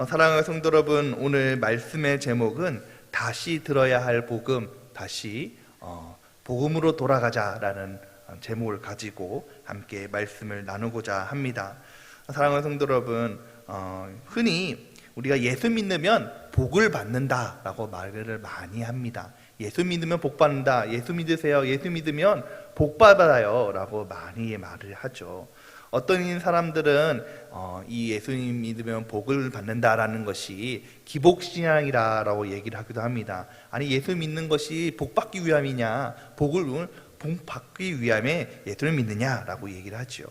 사랑하는 성도 여러분, 오늘 말씀의 제목은 다시 들어야 할 복음, 다시 복음으로 돌아가자라는 제목을 가지고 함께 말씀을 나누고자 합니다. 사랑하는 성도 여러분, 흔히 우리가 예수 믿으면 복을 받는다라고 말을 많이 합니다. 예수 믿으면 복 받는다, 예수 믿으세요, 예수 믿으면 복 받아요 라고 많이 말을 하죠. 어떤 사람들은 이 예수님 믿으면 복을 받는다라는 것이 기복신앙이라고 얘기를 하기도 합니다. 아니, 예수 믿는 것이 복 받기 위함이냐, 복을 받기 위함에 예수를 믿느냐라고 얘기를 하죠.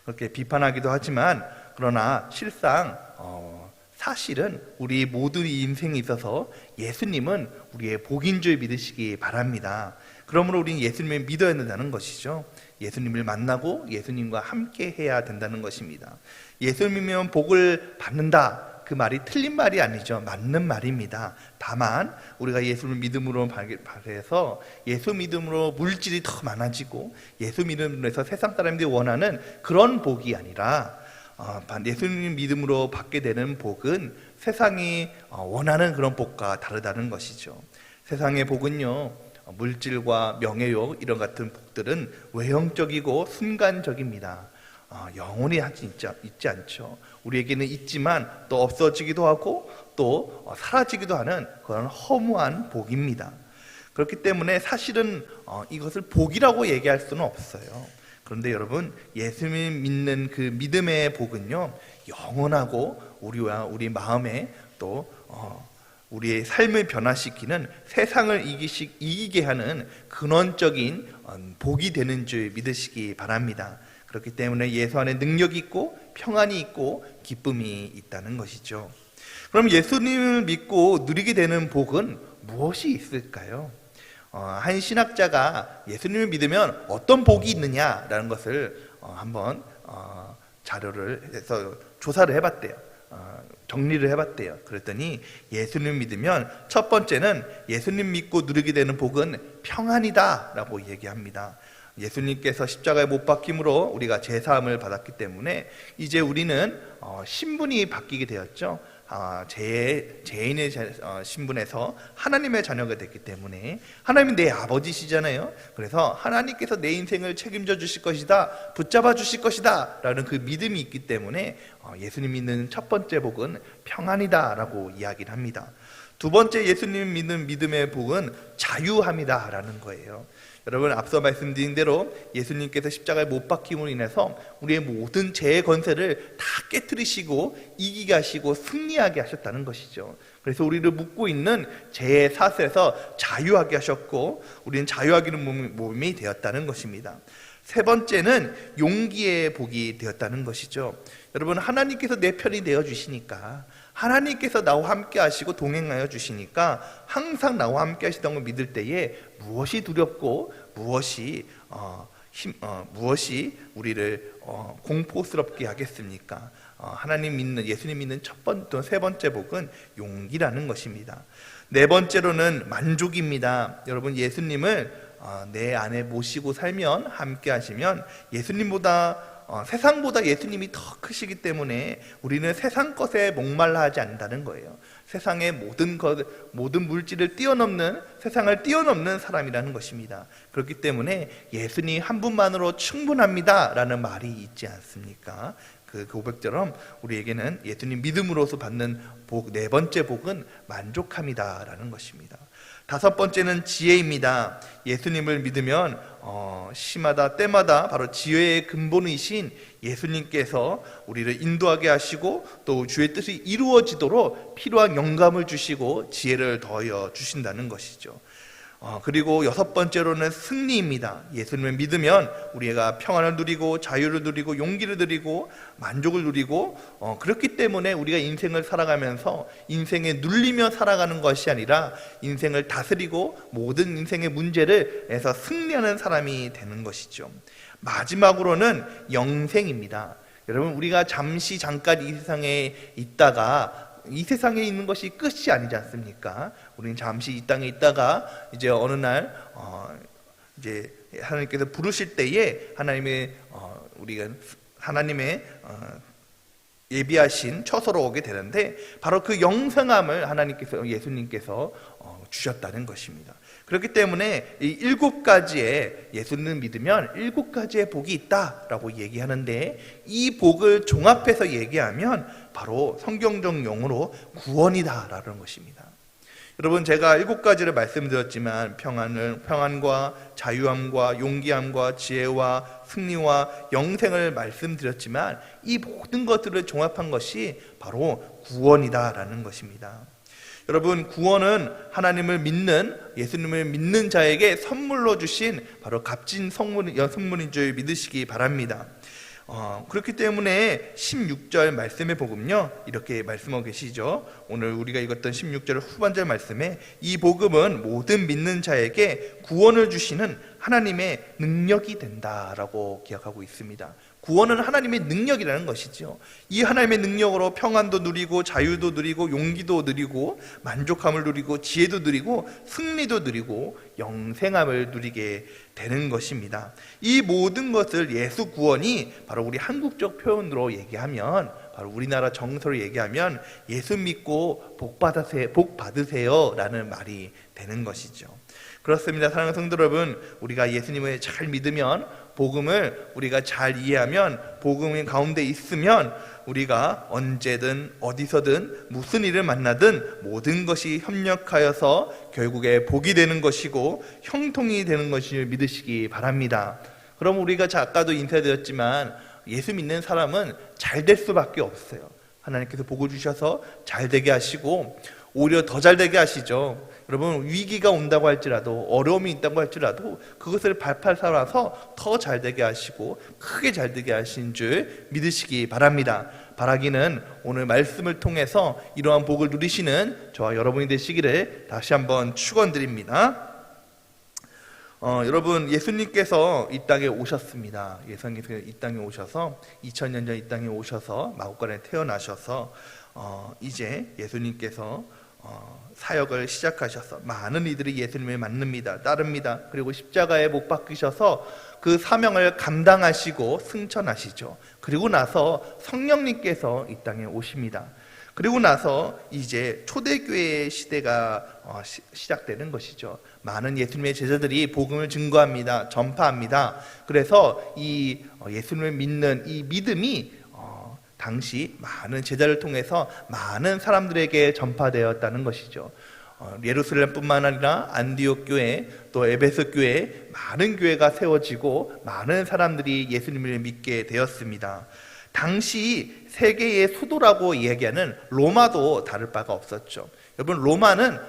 그렇게 비판하기도 하지만, 그러나 실상 사실은 우리 모두의 인생에 있어서 예수님은 우리의 복인 줄 믿으시기 바랍니다. 그러므로 우리는 예수님을 믿어야 된다는 것이죠. 예수님을 만나고 예수님과 함께 해야 된다는 것입니다. 예수님 믿으면 복을 받는다, 그 말이 틀린 말이 아니죠. 맞는 말입니다. 다만 우리가 예수를 믿음으로 발해서 예수 믿음으로 물질이 더 많아지고 예수 믿음으로 해서 세상 사람들이 원하는 그런 복이 아니라, 예수님 믿음으로 받게 되는 복은 세상이 원하는 그런 복과 다르다는 것이죠. 세상의 복은요, 물질과 명예욕 이런 같은 복들은 외형적이고 순간적입니다. 영원히 있지 않죠. 우리에게는 있지만 또 없어지기도 하고 또 사라지기도 하는 그런 허무한 복입니다. 그렇기 때문에 사실은 이것을 복이라고 얘기할 수는 없어요. 그런데 여러분, 예수님 믿는 그 믿음의 복은요, 영원하고 우리와 우리 마음에 또 우리의 삶을 변화시키는, 세상을 이기게 하는 근원적인 복이 되는 줄 믿으시기 바랍니다. 그렇기 때문에 예수 안에 능력이 있고 평안이 있고 기쁨이 있다는 것이죠. 그럼 예수님을 믿고 누리게 되는 복은 무엇이 있을까요? 한 신학자가 예수님을 믿으면 어떤 복이 있느냐라는 것을 한번 자료를 해서 조사를 해봤대요. 정리를 해봤대요. 그랬더니 예수님 믿으면 첫 번째는, 예수님 믿고 누리게 되는 복은 평안이다 라고 얘기합니다. 예수님께서 십자가에 못 박힘으로 우리가 제사함을 받았기 때문에 이제 우리는 신분이 바뀌게 되었죠. 죄인의 신분에서 하나님의 자녀가 됐기 때문에, 하나님이 내 아버지시잖아요. 그래서 하나님께서 내 인생을 책임져 주실 것이다, 붙잡아 주실 것이다 라는 그 믿음이 있기 때문에 예수님 믿는 첫 번째 복은 평안이다 라고 이야기를 합니다. 두 번째 예수님 믿는 믿음의 복은 자유함이다 라는 거예요. 여러분, 앞서 말씀드린 대로 예수님께서 십자가에 못 박힘으로 인해서 우리의 모든 죄의 권세를 다 깨뜨리시고 이기게 하시고 승리하게 하셨다는 것이죠. 그래서 우리를 묶고 있는 죄의 사슬에서 자유하게 하셨고, 우리는 자유하기는 몸이 되었다는 것입니다. 세 번째는 용기의 복이 되었다는 것이죠. 여러분, 하나님께서 내 편이 되어 주시니까, 하나님께서 나와 함께 하시고 동행하여 주시니까 항상 나와 함께 하시던 걸 믿을 때에 무엇이 두렵고 무엇이 우리를 공포스럽게 하겠습니까? 하나님 믿는, 예수님 믿는 세 번째 복은 용기라는 것입니다. 네 번째로는 만족입니다. 여러분, 예수님을 내 안에 모시고 살면, 함께 하시면 예수님보다 세상보다 예수님이 더 크시기 때문에 우리는 세상 것에 목말라 하지 않는다는 거예요. 세상의 모든 물질을 뛰어넘는, 세상을 뛰어넘는 사람이라는 것입니다. 그렇기 때문에 예수님 한 분만으로 충분합니다 라는 말이 있지 않습니까? 그 고백처럼 우리에게는 예수님 믿음으로서 받는 복, 네 번째 복은 만족함이다 라는 것입니다. 다섯 번째는 지혜입니다. 예수님을 믿으면 시마다 때마다 바로 지혜의 근본이신 예수님께서 우리를 인도하게 하시고 또 주의 뜻이 이루어지도록 필요한 영감을 주시고 지혜를 더하여 주신다는 것이죠. 그리고 여섯 번째로는 승리입니다. 예수님을 믿으면 우리가 평안을 누리고 자유를 누리고 용기를 누리고 만족을 누리고, 그렇기 때문에 우리가 인생을 살아가면서 인생에 눌리며 살아가는 것이 아니라 인생을 다스리고 모든 인생의 문제를 해서 승리하는 사람이 되는 것이죠. 마지막으로는 영생입니다. 여러분, 우리가 잠깐 이 세상에 있다가 이 세상에 있는 것이 끝이 아니지 않습니까? 우리는 잠시 이 땅에 있다가 이제 어느 날 이제 하나님께서 부르실 때에 우리가 하나님의 예비하신 처소로 오게 되는데 바로 그 영생함을 하나님께서 예수님께서 주셨다는 것입니다. 그렇기 때문에 이 7가지의 예수님을 믿으면 7가지의 복이 있다라고 얘기하는데 이 복을 종합해서 얘기하면 바로 성경적 용어로 구원이다라는 것입니다. 여러분, 제가 7가지를 말씀드렸지만 평안과 자유함과 용기함과 지혜와 승리와 영생을 말씀드렸지만 이 모든 것들을 종합한 것이 바로 구원이다라는 것입니다. 여러분, 구원은 하나님을 믿는, 예수님을 믿는 자에게 선물로 주신 바로 값진 선물인 줄 믿으시기 바랍니다. 그렇기 때문에 16절 말씀에 복음요 이렇게 말씀하고 계시죠. 오늘 우리가 읽었던 16절 후반절 말씀에 이 복음은 모든 믿는 자에게 구원을 주시는 하나님의 능력이 된다라고 기억하고 있습니다. 구원은 하나님의 능력이라는 것이죠. 이 하나님의 능력으로 평안도 누리고 자유도 누리고 용기도 누리고 만족함을 누리고 지혜도 누리고 승리도 누리고 영생함을 누리게 되는 것입니다. 이 모든 것을 예수 구원이 바로 우리 한국적 표현으로 얘기하면, 바로 우리나라 정서로 얘기하면 예수 믿고 복 받으세요 라는 말이 되는 것이죠. 그렇습니다. 사랑하는 성도 여러분, 우리가 예수님을 잘 믿으면, 복음을 우리가 잘 이해하면, 복음 가운데 있으면 우리가 언제든 어디서든 무슨 일을 만나든 모든 것이 협력하여서 결국에 복이 되는 것이고 형통이 되는 것을 믿으시기 바랍니다. 그럼 우리가 아까도 인사드렸지만 예수 믿는 사람은 잘 될 수밖에 없어요. 하나님께서 복을 주셔서 잘 되게 하시고 오히려 더 잘 되게 하시죠. 여러분, 위기가 온다고 할지라도, 어려움이 있다고 할지라도 그것을 발판 삼아서 더 잘 되게 하시고 크게 잘 되게 하신 줄 믿으시기 바랍니다. 바라기는 오늘 말씀을 통해서 이러한 복을 누리시는 저와 여러분이 되시기를 다시 한번 축원드립니다. 여러분, 예수님께서 이 땅에 오셨습니다. 예수님께서 이 땅에 오셔서 2000년 전 이 땅에 오셔서 마구간에 태어나셔서 이제 예수님께서 사역을 시작하셔서 많은 이들이 예수님을 따릅니다. 그리고 십자가에 못 박히셔서 그 사명을 감당하시고 승천하시죠. 그리고 나서 성령님께서 이 땅에 오십니다. 그리고 나서 이제 초대교회의 시대가 시작되는 것이죠. 많은 예수님의 제자들이 복음을 증거합니다. 전파합니다. 그래서 이 예수님을 믿는 이 믿음이 당시 많은 제자를 통해서 많은 사람들에게 전파되었다는 것이죠. 예루살렘뿐만 아니라 안디옥 교회, 또 에베소 교회, 많은 교회가 세워지고 많은 사람들이 예수님을 믿게 되었습니다. 당시 세계의 수도라고 이야기하는 로마도 다를 바가 없었죠. 여러분,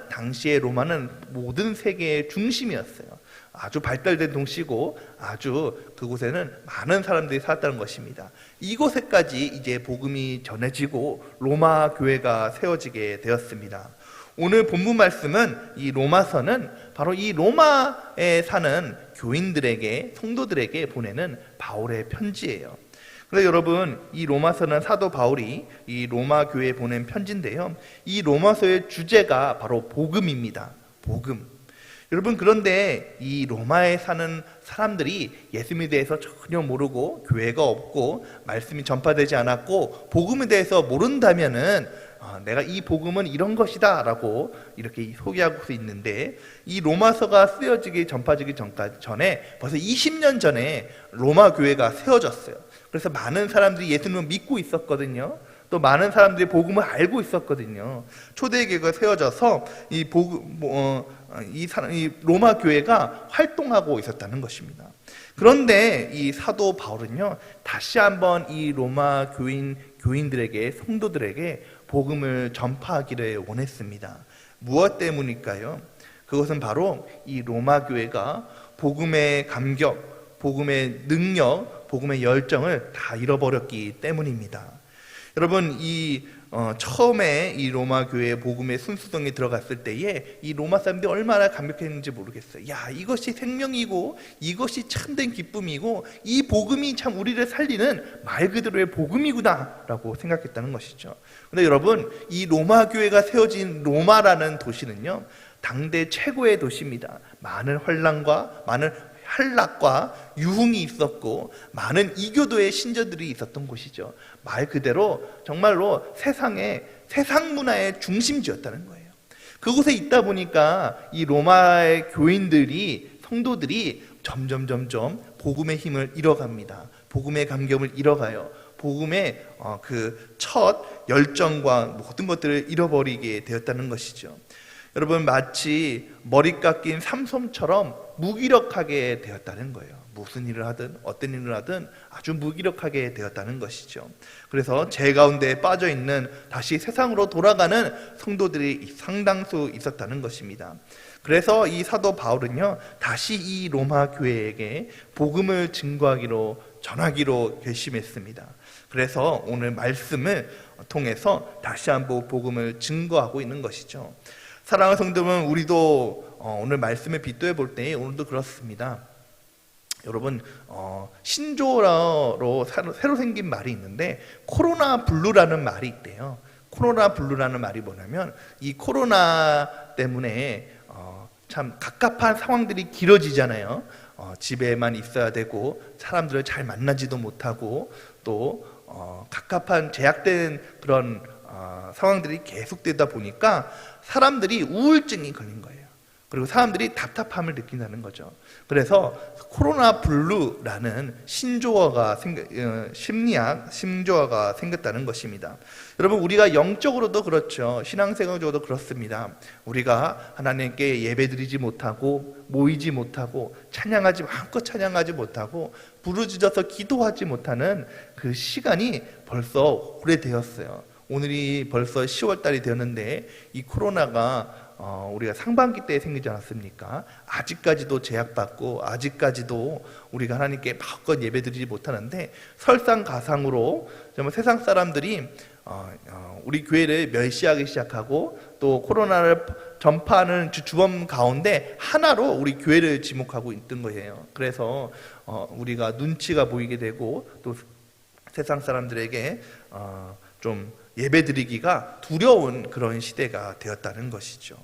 당시의 로마는 모든 세계의 중심이었어요. 아주 발달된 도시고 아주 그곳에는 많은 사람들이 살았다는 것입니다. 이곳에까지 이제 복음이 전해지고 로마 교회가 세워지게 되었습니다. 오늘 본문 말씀은 이 로마서는 바로 이 로마에 사는 교인들에게, 성도들에게 보내는 바울의 편지예요. 그래서 여러분, 이 로마서는 사도 바울이 이 로마 교회에 보낸 편지인데요, 이 로마서의 주제가 바로 복음입니다. 복음. 여러분, 그런데 이 로마에 사는 사람들이 예수님에 대해서 전혀 모르고 교회가 없고 말씀이 전파되지 않았고 복음에 대해서 모른다면은 내가 이 복음은 이런 것이다 라고 이렇게 소개하고 있는데, 이 로마서가 쓰여지기 전파되기 전에 벌써 20년 전에 로마 교회가 세워졌어요. 그래서 많은 사람들이 예수님을 믿고 있었거든요. 또 많은 사람들이 복음을 알고 있었거든요. 초대교회가 세워져서 이 로마 교회가 활동하고 있었다는 것입니다. 그런데 이 사도 바울은요, 다시 한번 이 로마 교인들에게, 성도들에게 복음을 전파하기를 원했습니다. 무엇 때문일까요? 그것은 바로 이 로마 교회가 복음의 감격, 복음의 능력, 복음의 열정을 다 잃어버렸기 때문입니다. 여러분, 처음에 이 로마 교회 복음의 순수성에 들어갔을 때에 이 로마 사람들이 얼마나 감격했는지 모르겠어요. 야, 이것이 생명이고 이것이 참된 기쁨이고 이 복음이 참 우리를 살리는 말 그대로의 복음이구나 라고 생각했다는 것이죠. 그런데 여러분, 이 로마 교회가 세워진 로마라는 도시는요, 당대 최고의 도시입니다. 많은 환란과 많은 한락과 유흥이 있었고 많은 이교도의 신자들이 있었던 곳이죠. 말 그대로 정말로 세상 문화의 중심지였다는 거예요. 그곳에 있다 보니까 이 로마의 교인들이, 성도들이 점점 복음의 힘을 잃어갑니다. 복음의 감격을 잃어가요. 복음의 그 첫 열정과 모든 것들을 잃어버리게 되었다는 것이죠. 여러분, 마치 머리 깎인 삼손처럼 무기력하게 되었다는 거예요. 무슨 일을 하든 어떤 일을 하든 아주 무기력하게 되었다는 것이죠. 그래서 제 가운데에 빠져 있는, 다시 세상으로 돌아가는 성도들이 상당수 있었다는 것입니다. 그래서 이 사도 바울은요, 다시 이 로마 교회에게 복음을 전하기로 결심했습니다. 그래서 오늘 말씀을 통해서 다시 한번 복음을 증거하고 있는 것이죠. 사랑하는 성도분, 우리도 오늘 말씀을 비교해 볼 때 오늘도 그렇습니다. 여러분, 신조어로 새로 생긴 말이 있는데 코로나 블루라는 말이 있대요. 코로나 블루라는 말이 뭐냐면, 이 코로나 때문에 참 갑갑한 상황들이 길어지잖아요. 집에만 있어야 되고 사람들을 잘 만나지도 못하고 또 갑갑한 제약된 그런 상황들이 계속되다 보니까 사람들이 우울증이 걸린 거예요. 그리고 사람들이 답답함을 느낀다는 거죠. 그래서 코로나 블루라는 신조어가 신조어가 생겼다는 것입니다. 여러분, 우리가 영적으로도 그렇죠. 신앙생활적으로도 그렇습니다. 우리가 하나님께 예배드리지 못하고 모이지 못하고 마음껏 찬양하지 못하고 부르짖어서 기도하지 못하는 그 시간이 벌써 오래되었어요. 오늘이 벌써 10월달이 되었는데 이 코로나가 우리가 상반기 때 생기지 않았습니까? 아직까지도 제약받고 아직까지도 우리가 하나님께 마음껏 예배드리지 못하는데, 설상가상으로 정말 세상 사람들이 우리 교회를 멸시하기 시작하고 또 코로나를 전파하는 주범 가운데 하나로 우리 교회를 지목하고 있던 거예요. 그래서 우리가 눈치가 보이게 되고 또 세상 사람들에게 좀 예배드리기가 두려운 그런 시대가 되었다는 것이죠.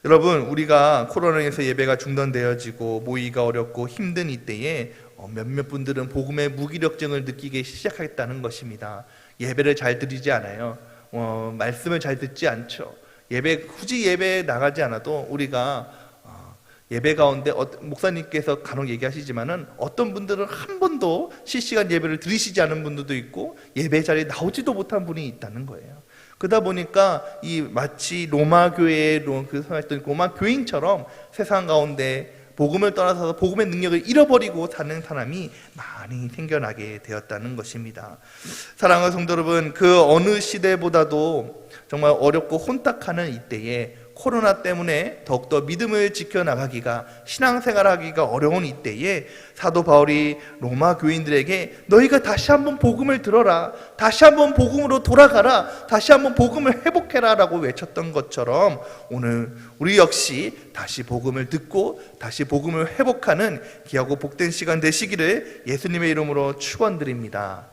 여러분, 우리가 코로나에서 예배가 중단되어지고 모이기가 어렵고 힘든 이때에 몇몇 분들은 복음의 무기력증을 느끼기 시작했다는 것입니다. 예배를 잘 드리지 않아요. 말씀을 잘 듣지 않죠. 굳이 예배에 나가지 않아도 우리가 예배 가운데 목사님께서 간혹 얘기하시지만은 어떤 분들은 한 번도 실시간 예배를 들으시지 않은 분들도 있고 예배 자리에 나오지도 못한 분이 있다는 거예요. 그러다 보니까 마치 로마 교회의 로마 교인처럼 세상 가운데 복음을 떠나서 복음의 능력을 잃어버리고 사는 사람이 많이 생겨나게 되었다는 것입니다. 사랑하는 성도 여러분, 그 어느 시대보다도 정말 어렵고 혼탁하는 이때에 코로나 때문에 더욱더 믿음을 지켜나가기가, 신앙생활하기가 어려운 이때에 사도 바울이 로마 교인들에게 너희가 다시 한번 복음을 들어라, 다시 한번 복음으로 돌아가라, 다시 한번 복음을 회복해라 라고 외쳤던 것처럼 오늘 우리 역시 다시 복음을 듣고 다시 복음을 회복하는 귀하고 복된 시간 되시기를 예수님의 이름으로 축원드립니다.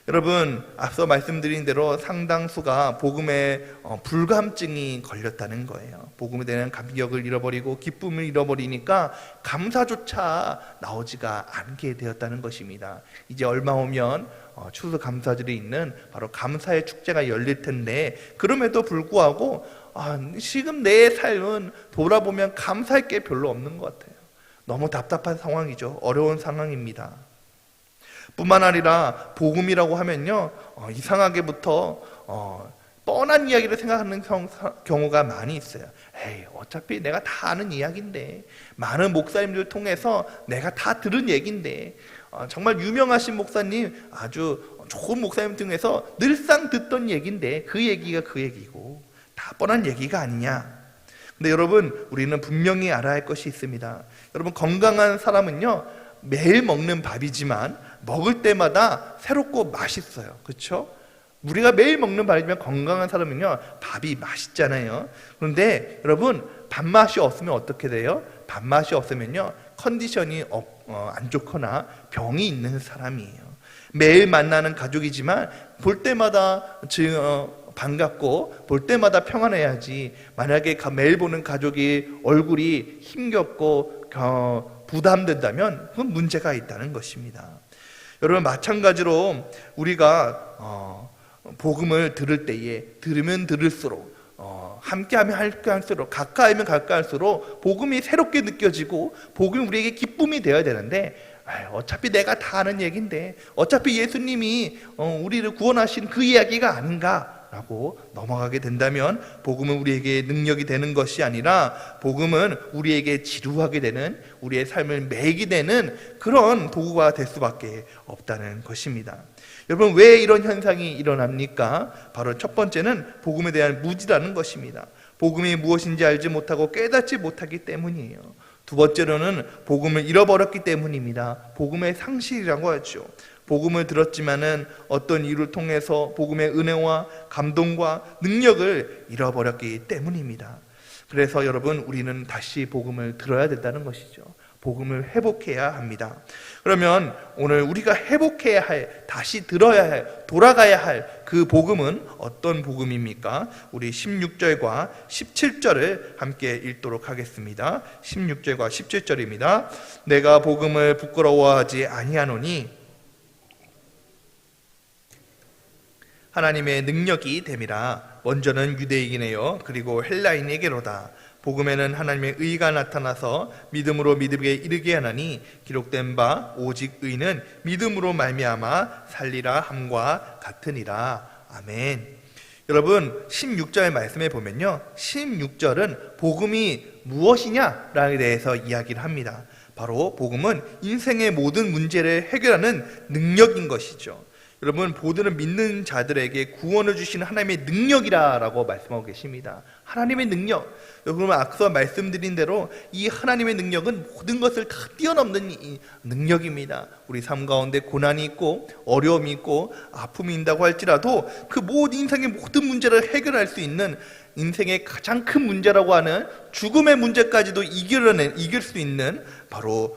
여러분, 앞서 말씀드린 대로 상당수가 복음에 불감증이 걸렸다는 거예요. 복음에 대한 감격을 잃어버리고 기쁨을 잃어버리니까 감사조차 나오지가 않게 되었다는 것입니다. 이제 얼마 후면 추수감사절이 있는 바로 감사의 축제가 열릴 텐데, 그럼에도 불구하고 지금 내 삶은 돌아보면 감사할 게 별로 없는 것 같아요. 너무 답답한 상황이죠. 어려운 상황입니다. 뿐만 아니라 복음이라고 하면요, 이상하게부터 뻔한 이야기를 생각하는 경우가 많이 있어요. 어차피 내가 다 아는 이야기인데, 많은 목사님들 통해서 내가 다 들은 얘기인데, 정말 유명하신 목사님, 아주 좋은 목사님 중에서 늘상 듣던 얘기인데 그 얘기가 그 얘기고 다 뻔한 얘기가 아니냐. 근데 여러분, 우리는 분명히 알아야 할 것이 있습니다. 여러분, 건강한 사람은요, 매일 먹는 밥이지만 먹을 때마다 새롭고 맛있어요. 그렇죠? 우리가 매일 먹는 밥이면 건강한 사람은요, 밥이 맛있잖아요. 그런데 여러분, 밥맛이 없으면 어떻게 돼요? 밥맛이 없으면요, 컨디션이 안 좋거나 병이 있는 사람이에요. 매일 만나는 가족이지만 볼 때마다 반갑고 볼 때마다 평안해야지, 만약에 매일 보는 가족이 얼굴이 힘겹고 부담된다면 그건 문제가 있다는 것입니다. 여러분, 마찬가지로 우리가 복음을 들을 때에 들으면 들을수록 함께하면 할수록 가까이면 가까울수록 복음이 새롭게 느껴지고 복음이 우리에게 기쁨이 되어야 되는데, 어차피 내가 다 아는 얘기인데, 어차피 예수님이 우리를 구원하신 그 이야기가 아닌가 라고 넘어가게 된다면 복음은 우리에게 능력이 되는 것이 아니라 복음은 우리에게 지루하게 되는, 우리의 삶을 매이게 되는 그런 도구가 될 수밖에 없다는 것입니다. 여러분, 왜 이런 현상이 일어납니까? 바로 첫 번째는 복음에 대한 무지라는 것입니다. 복음이 무엇인지 알지 못하고 깨닫지 못하기 때문이에요. 두 번째로는 복음을 잃어버렸기 때문입니다. 복음의 상실이라고 하죠. 복음을 들었지만은 어떤 이유를 통해서 복음의 은혜와 감동과 능력을 잃어버렸기 때문입니다. 그래서 여러분, 우리는 다시 복음을 들어야 된다는 것이죠. 복음을 회복해야 합니다. 그러면 오늘 우리가 회복해야 할, 다시 들어야 할, 돌아가야 할 그 복음은 어떤 복음입니까? 우리 16절과 17절을 함께 읽도록 하겠습니다. 16절과 17절입니다. 내가 복음을 부끄러워하지 아니하노니 하나님의 능력이 됨이라. 먼저는 유대인이요 그리고 헬라인에게로다. 복음에는 하나님의 의가 나타나서 믿음으로 믿음에 이르게 하나니 기록된 바 오직 의는 믿음으로 말미암아 살리라 함과 같으니라. 아멘. 여러분, 16절 말씀에 보면요, 16절은 복음이 무엇이냐에 대해서 이야기를 합니다. 바로 복음은 인생의 모든 문제를 해결하는 능력인 것이죠. 여러분, 보드는 믿는 자들에게 구원을 주시는 하나님의 능력이라고 말씀하고 계십니다. 하나님의 능력. 여러분, 앞서 말씀드린 대로 이 하나님의 능력은 모든 것을 다 뛰어넘는 능력입니다. 우리 삶 가운데 고난이 있고 어려움이 있고 아픔이 있다고 할지라도 그 모든 인생의 모든 문제를 해결할 수 있는, 인생의 가장 큰 문제라고 하는 죽음의 문제까지도 이길 수 있는 바로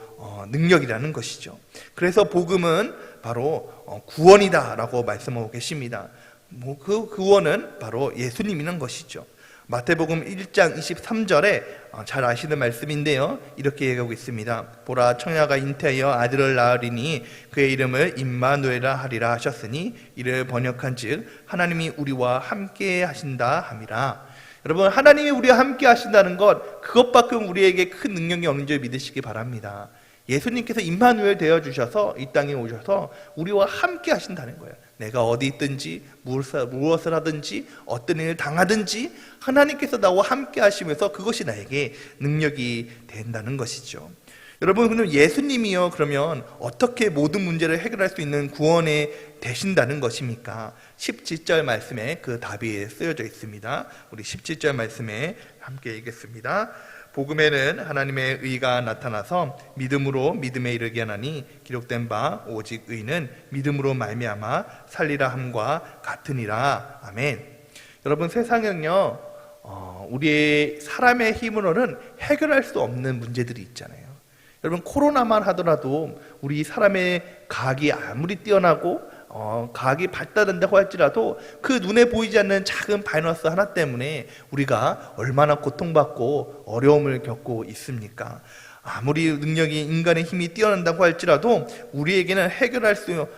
능력이라는 것이죠. 그래서 복음은 바로 구원이다라고 말씀하고 계십니다. 그 구원은 바로 예수님이라는 것이죠. 마태복음 1장 23절에 잘 아시는 말씀인데요, 이렇게 얘기하고 있습니다. 보라, 처녀가 잉태하여 아들을 낳으리니 그의 이름을 임마누엘이라 하리라 하셨으니 이를 번역한즉 하나님이 우리와 함께 하신다 함이라. 여러분, 하나님이 우리와 함께 하신다는 것, 그것밖에 우리에게 큰 능력이 없는 줄 믿으시기 바랍니다. 예수님께서 임마누엘 되어주셔서 이 땅에 오셔서 우리와 함께 하신다는 거예요. 내가 어디 있든지 무엇을 하든지 어떤 일을 당하든지 하나님께서 나와 함께 하시면서 그것이 나에게 능력이 된다는 것이죠. 여러분, 그럼 예수님이요, 그러면 어떻게 모든 문제를 해결할 수 있는 구원에 되신다는 것입니까? 17절 말씀에 그 답이 쓰여져 있습니다. 우리 17절 말씀에 함께 읽겠습니다. 복음에는 하나님의 의가 나타나서 믿음으로 믿음에 이르게 하나니 기록된 바 오직 의는 믿음으로 말미암아 살리라 함과 같으니라. 아멘. 여러분, 세상은요, 우리의 사람의 힘으로는 해결할 수 없는 문제들이 있잖아요. 여러분, 코로나만 하더라도 우리 사람의 과학이 아무리 뛰어나고 과학이 발달된다고 할지라도 그 눈에 보이지 않는 작은 바이러스 하나 때문에 우리가 얼마나 고통받고 어려움을 겪고 있습니까? 아무리 능력이, 인간의 힘이 뛰어난다고 할지라도 우리에게는 해결할 수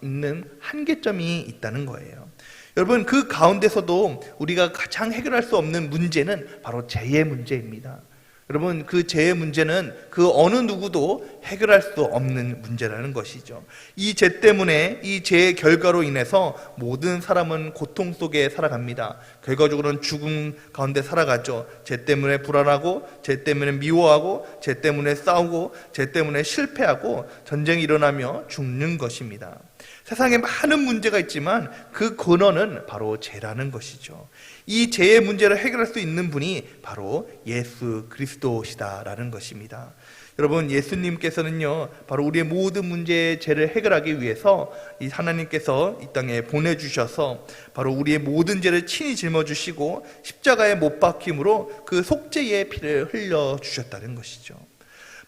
있는 한계점이 있다는 거예요. 여러분, 그 가운데서도 우리가 가장 해결할 수 없는 문제는 바로 죄의 문제입니다. 여러분, 그 죄의 문제는 그 어느 누구도 해결할 수 없는 문제라는 것이죠. 이 죄 때문에, 이 죄의 결과로 인해서 모든 사람은 고통 속에 살아갑니다. 결과적으로는 죽음 가운데 살아가죠. 죄 때문에 불안하고, 죄 때문에 미워하고, 죄 때문에 싸우고, 죄 때문에 실패하고 전쟁이 일어나며 죽는 것입니다. 세상에 많은 문제가 있지만 그 근원은 바로 죄라는 것이죠. 이 죄의 문제를 해결할 수 있는 분이 바로 예수 그리스도시다라는 것입니다. 여러분, 예수님께서는요, 바로 우리의 모든 문제의 죄를 해결하기 위해서 이 하나님께서 이 땅에 보내주셔서 바로 우리의 모든 죄를 친히 짊어주시고 십자가에 못 박힘으로 그 속죄의 피를 흘려주셨다는 것이죠.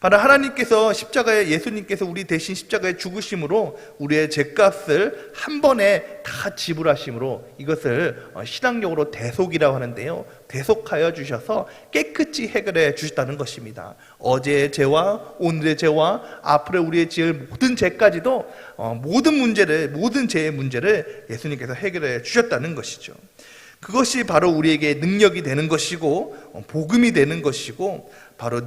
바로 하나님께서 예수님께서 우리 대신 십자가에 죽으심으로 우리의 죄값을 한 번에 다 지불하심으로 이것을 신학용어로 대속이라고 하는데요, 대속하여 주셔서 깨끗이 해결해 주셨다는 것입니다. 어제의 죄와 오늘의 죄와 앞으로 우리의 지을 모든 죄까지도 모든 죄의 문제를 예수님께서 해결해 주셨다는 것이죠. 그것이 바로 우리에게 능력이 되는 것이고 복음이 되는 것이고 바로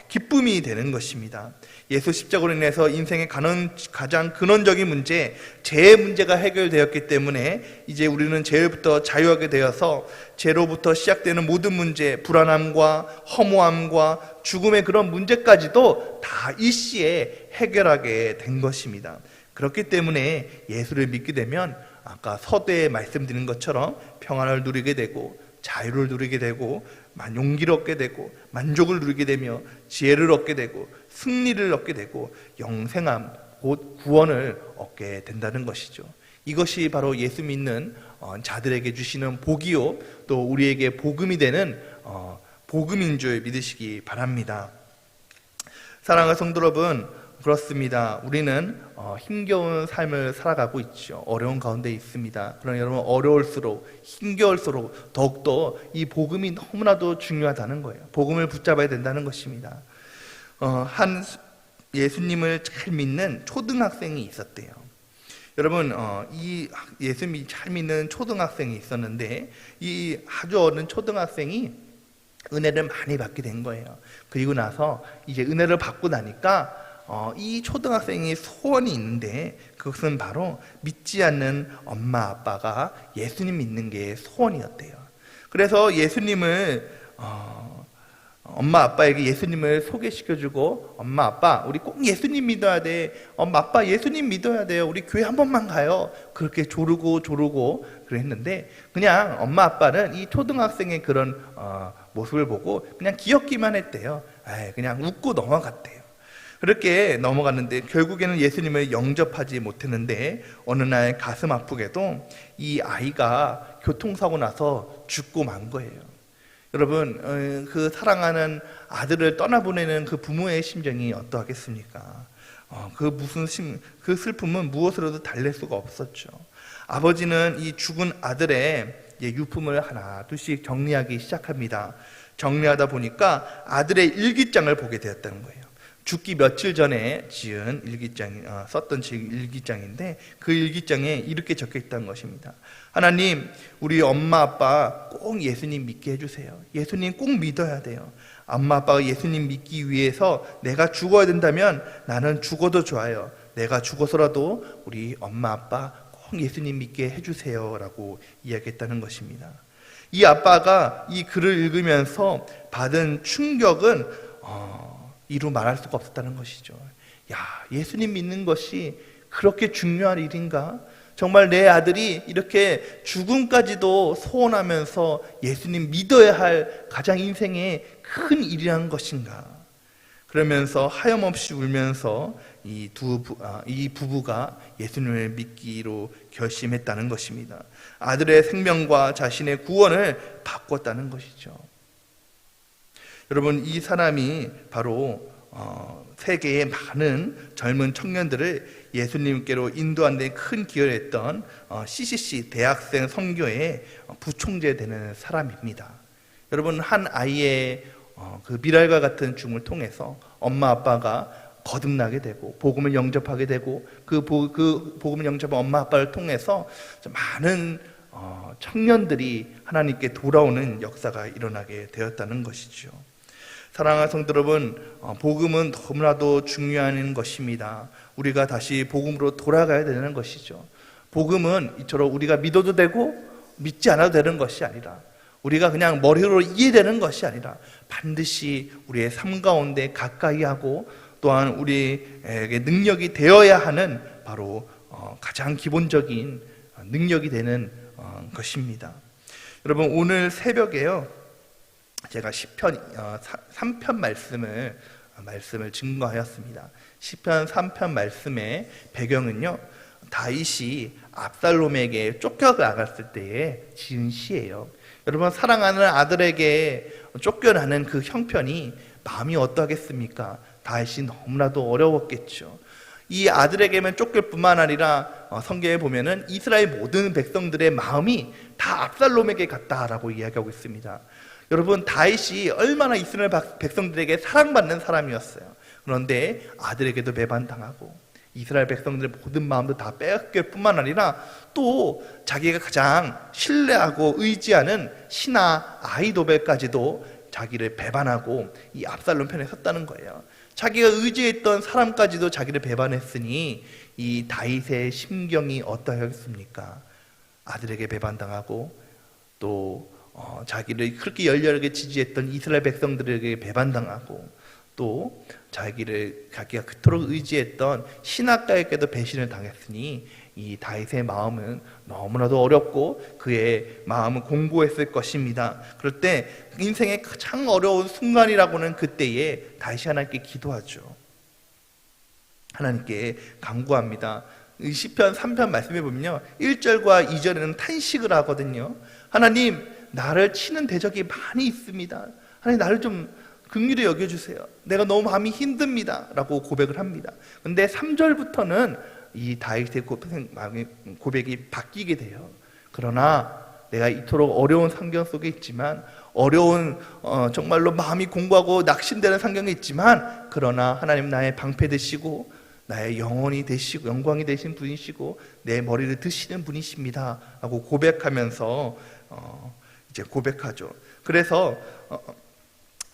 기쁨이 되는 것입니다. 예수 십자가로 인해서 인생의 가장 근원적인 문제, 죄의 문제가 해결되었기 때문에 이제 우리는 죄로부터 자유하게 되어서 죄로부터 시작되는 모든 문제, 불안함과 허무함과 죽음의 그런 문제까지도 다 일시에 해결하게 된 것입니다. 그렇기 때문에 예수를 믿게 되면 아까 서두에 말씀드린 것처럼 평안을 누리게 되고 자유를 누리게 되고 용기를 얻게 되고 만족을 누리게 되며 지혜를 얻게 되고 승리를 얻게 되고 영생함, 곧 구원을 얻게 된다는 것이죠. 이것이 바로 예수 믿는 자들에게 주시는 복이요, 또 우리에게 복음이 되는 복음인 줄 믿으시기 바랍니다. 사랑하는 성도 여러분, 그렇습니다. 우리는 힘겨운 삶을 살아가고 있죠. 어려운 가운데 있습니다. 그러나 여러분, 어려울수록 힘겨울수록 더욱더 이 복음이 너무나도 중요하다는 거예요. 복음을 붙잡아야 된다는 것입니다. 한 예수님을 잘 믿는 초등학생이 있었대요. 여러분, 이 예수님이 잘 믿는 초등학생이 있었는데 이 아주 어린 초등학생이 은혜를 많이 받게 된 거예요. 그리고 나서 이제 은혜를 받고 나니까 이 초등학생의 소원이 있는데 그것은 바로 믿지 않는 엄마 아빠가 예수님 믿는 게 소원이었대요. 그래서 예수님을 엄마 아빠에게 예수님을 소개시켜주고, 엄마 아빠 우리 꼭 예수님 믿어야 돼, 엄마 아빠 예수님 믿어야 돼요, 우리 교회 한 번만 가요, 그렇게 조르고 그랬는데 그냥 엄마 아빠는 이 초등학생의 그런 모습을 보고 그냥 귀엽기만 했대요. 그냥 웃고 넘어갔대요. 그렇게 넘어갔는데 결국에는 예수님을 영접하지 못했는데 어느 날 가슴 아프게도 이 아이가 교통사고 나서 죽고 만 거예요. 여러분, 그 사랑하는 아들을 떠나보내는 그 부모의 심정이 어떠하겠습니까? 그 슬픔은 무엇으로도 달랠 수가 없었죠. 아버지는 이 죽은 아들의 유품을 하나 둘씩 정리하기 시작합니다. 정리하다 보니까 아들의 일기장을 보게 되었다는 거예요. 죽기 며칠 전에 지은 썼던 일기장인데 그 일기장에 이렇게 적혀 있다는 것입니다. 하나님, 우리 엄마 아빠 꼭 예수님 믿게 해주세요. 예수님 꼭 믿어야 돼요. 엄마 아빠가 예수님 믿기 위해서 내가 죽어야 된다면 나는 죽어도 좋아요. 내가 죽어서라도 우리 엄마 아빠 꼭 예수님 믿게 해주세요 라고 이야기했다는 것입니다. 이 아빠가 이 글을 읽으면서 받은 충격은 이루 말할 수가 없었다는 것이죠. 예수님 믿는 것이 그렇게 중요한 일인가? 정말 내 아들이 이렇게 죽음까지도 소원하면서 예수님 믿어야 할 가장 인생의 큰 일이라는 것인가? 그러면서 하염없이 울면서 이 부부가 예수님을 믿기로 결심했다는 것입니다. 아들의 생명과 자신의 구원을 바꿨다는 것이죠. 여러분, 이 사람이 바로 세계의 많은 젊은 청년들을 예수님께로 인도하는 데 큰 기여를 했던 CCC 대학생 선교의 부총재 되는 사람입니다. 여러분, 한 아이의 그 미랄과 같은 죽음을 통해서 엄마 아빠가 거듭나게 되고 복음을 영접하게 되고 그 복음을 영접한 엄마 아빠를 통해서 많은 청년들이 하나님께 돌아오는 역사가 일어나게 되었다는 것이죠. 사랑하는 성도 여러분, 복음은 너무나도 중요한 것입니다. 우리가 다시 복음으로 돌아가야 되는 것이죠. 복음은 이처럼 우리가 믿어도 되고 믿지 않아도 되는 것이 아니라, 우리가 그냥 머리로 이해되는 것이 아니라 반드시 우리의 삶 가운데 가까이 하고 또한 우리에게 능력이 되어야 하는 바로 가장 기본적인 능력이 되는 것입니다. 여러분, 오늘 새벽에요, 제가 시편 3편 말씀을 증거하였습니다. 시편 3편 말씀의 배경은요, 다윗이 압살롬에게 쫓겨나갔을 때에 지은 시예요. 여러분, 사랑하는 아들에게 쫓겨나는 그 형편이 마음이 어떠하겠습니까? 다윗이 너무나도 어려웠겠죠. 이 아들에게만 쫓길 뿐만 아니라 성경에 보면은 이스라엘 모든 백성들의 마음이 다 압살롬에게 갔다라고 이야기하고 있습니다. 여러분, 다윗이 얼마나 이스라엘 백성들에게 사랑받는 사람이었어요. 그런데 아들에게도 배반당하고 이스라엘 백성들의 모든 마음도 다 빼앗길 뿐만 아니라 또 자기가 가장 신뢰하고 의지하는 신하 아히도벨까지도 자기를 배반하고 이 압살롬 편에 섰다는 거예요. 자기가 의지했던 사람까지도 자기를 배반했으니 이 다윗의 심경이 어떠하겠습니까? 아들에게 배반당하고 또 자기를 그렇게 열렬하게 지지했던 이스라엘 백성들에게 배반당하고 또 자기가 그토록 의지했던 신하가에게도 배신을 당했으니 이 다윗의 마음은 너무나도 어렵고 그의 마음은 공고했을 것입니다. 그럴 때 인생의 가장 어려운 순간이라고는 그때에 다윗이 하나님께 기도하죠. 하나님께 간구합니다. 시편 3편 말씀해 보면요, 1절과 2절에는 탄식을 하거든요. 하나님, 나를 치는 대적이 많이 있습니다. 하나님, 나를 좀 긍휼히 여겨주세요. 내가 너무 마음이 힘듭니다 라고 고백을 합니다. 근데 3절부터는 이 다윗의 고백이 바뀌게 돼요. 그러나 내가 이토록 어려운 상경 속에 있지만, 어려운 정말로 마음이 공고하고 낙심되는 상경에 있지만, 그러나 하나님 나의 방패 되시고 나의 영원히 되시고 영광이 되신 분이시고 내 머리를 드시는 분이십니다 라고 고백하면서 이제 고백하죠. 그래서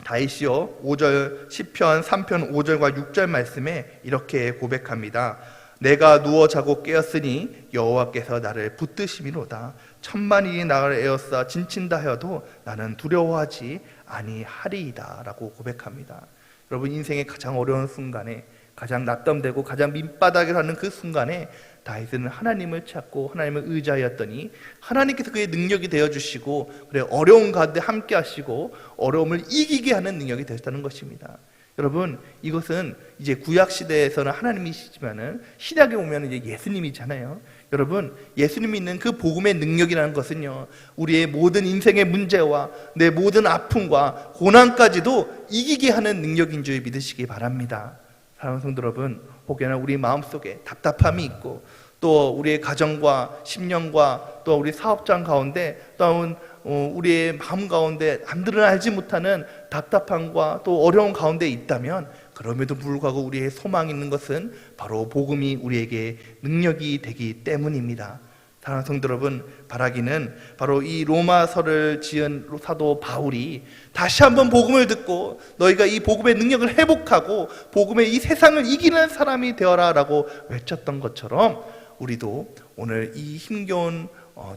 다윗이요 5절 시편 3편 5절과 6절 말씀에 이렇게 고백합니다. 내가 누워 자고 깨었으니 여호와께서 나를 붙드심이로다. 천만인이 나를 에워싸 진친다 하여도 나는 두려워하지 아니하리이다 라고 고백합니다. 여러분, 인생의 가장 어려운 순간에, 가장 낙담되고 가장 밑바닥에 하는 그 순간에 다윗은 하나님을 찾고 하나님을 의지하였더니 하나님께서 그의 능력이 되어주시고, 그래 어려운 가운데 함께 하시고 어려움을 이기게 하는 능력이 되셨다는 것입니다. 여러분, 이것은 이제 구약시대에서는 하나님이시지만은 신약에 오면 이제 예수님이잖아요. 여러분, 예수님이 있는 그 복음의 능력이라는 것은요, 우리의 모든 인생의 문제와 내 모든 아픔과 고난까지도 이기게 하는 능력인 줄 믿으시기 바랍니다. 사랑하는 성도 여러분, 혹여나 우리 마음속에 답답함이 있고 또 우리의 가정과 심령과 또 우리 사업장 가운데 또 우리의 마음 가운데 남들은 알지 못하는 답답함과 또 어려운 가운데 있다면, 그럼에도 불구하고 우리의 소망이 있는 것은 바로 복음이 우리에게 능력이 되기 때문입니다. 사랑하는 성도 여러분, 바라기는 바로 이 로마서를 지은 사도 바울이 다시 한번 복음을 듣고 너희가 이 복음의 능력을 회복하고 복음의 이 세상을 이기는 사람이 되어라 라고 외쳤던 것처럼, 우리도 오늘 이 힘겨운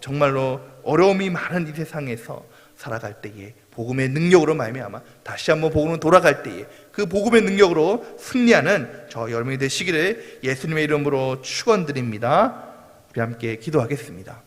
정말로 어려움이 많은 이 세상에서 살아갈 때에 복음의 능력으로 말미암아 다시 한번 복음으로 돌아갈 때에 그 복음의 능력으로 승리하는 저 여러분이 되시기를 예수님의 이름으로 축원드립니다. 우리 함께 기도하겠습니다.